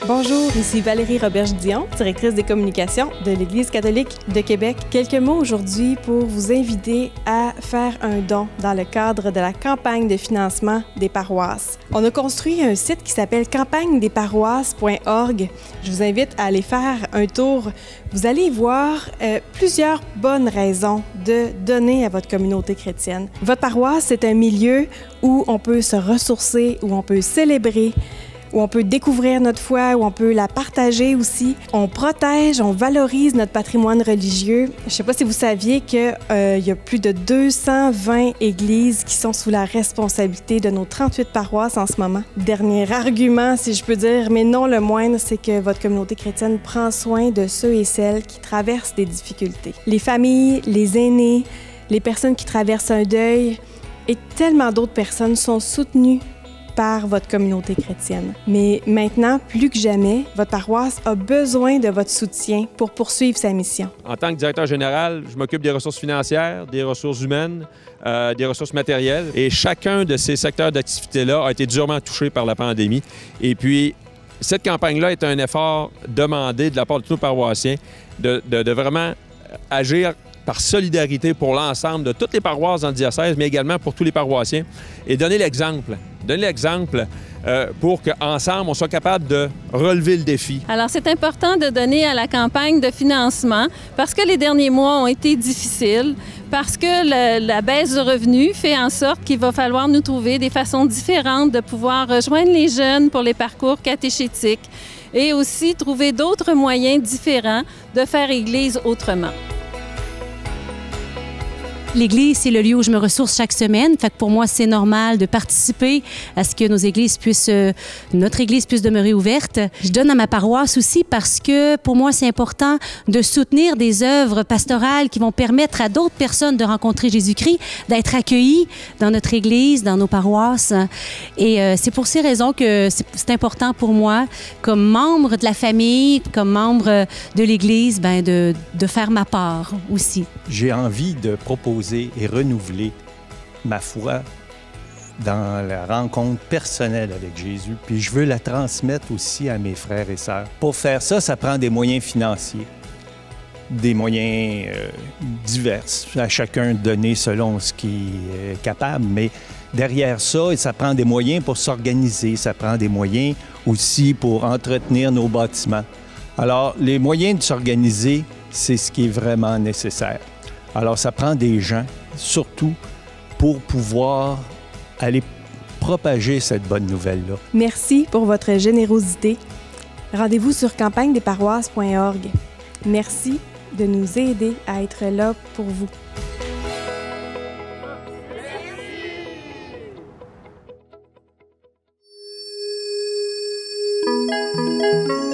Bonjour, ici Valérie Roberge-Dion, directrice des communications de l'Église catholique de Québec. Quelques mots aujourd'hui pour vous inviter à faire un don dans le cadre de la campagne de financement des paroisses. On a construit un site qui s'appelle campagnedesparoisses.org. Je vous invite à aller faire un tour. Vous allez y voir plusieurs bonnes raisons de donner à votre communauté chrétienne. Votre paroisse, c'est un milieu où on peut se ressourcer, où on peut célébrer, où on peut découvrir notre foi, où on peut la partager aussi. On protège, on valorise notre patrimoine religieux. Je ne sais pas si vous saviez qu'il y a plus de 220 églises qui sont sous la responsabilité de nos 38 paroisses en ce moment. Dernier argument, si je peux dire, mais non le moindre, c'est que votre communauté chrétienne prend soin de ceux et celles qui traversent des difficultés. Les familles, les aînés, les personnes qui traversent un deuil et tellement d'autres personnes sont soutenues par votre communauté chrétienne. Mais maintenant, plus que jamais, votre paroisse a besoin de votre soutien pour poursuivre sa mission. En tant que directeur général, je m'occupe des ressources financières, des ressources humaines, des ressources matérielles. Et chacun de ces secteurs d'activité-là a été durement touché par la pandémie. Et puis, cette campagne-là est un effort demandé de la part de tous nos paroissiens de vraiment agir par solidarité pour l'ensemble de toutes les paroisses dans le diocèse, mais également pour tous les paroissiens, et donner l'exemple. Donner l'exemple pour qu'ensemble, on soit capable de relever le défi. Alors, c'est important de donner à la campagne de financement parce que les derniers mois ont été difficiles, parce que la baisse de revenus fait en sorte qu'il va falloir nous trouver des façons différentes de pouvoir rejoindre les jeunes pour les parcours catéchétiques et aussi trouver d'autres moyens différents de faire Église autrement. L'Église, c'est le lieu où je me ressource chaque semaine. Fait que pour moi, c'est normal de participer à ce que notre Église puisse demeurer ouverte. Je donne à ma paroisse aussi parce que pour moi, c'est important de soutenir des œuvres pastorales qui vont permettre à d'autres personnes de rencontrer Jésus-Christ, d'être accueillis dans notre Église, dans nos paroisses. Et c'est pour ces raisons que c'est important pour moi, comme membre de la famille, comme membre de l'Église, de faire ma part aussi. J'ai envie de proposer et renouveler ma foi dans la rencontre personnelle avec Jésus, puis je veux la transmettre aussi à mes frères et sœurs. Pour faire ça, ça prend des moyens financiers, des moyens divers, à chacun donner selon ce qu'il est capable, mais derrière ça, ça prend des moyens pour s'organiser, ça prend des moyens aussi pour entretenir nos bâtiments. Alors, les moyens de s'organiser, c'est ce qui est vraiment nécessaire. Alors, ça prend des gens, surtout, pour pouvoir aller propager cette bonne nouvelle-là. Merci pour votre générosité. Rendez-vous sur campagnedesparoisses.org. Merci de nous aider à être là pour vous. Merci.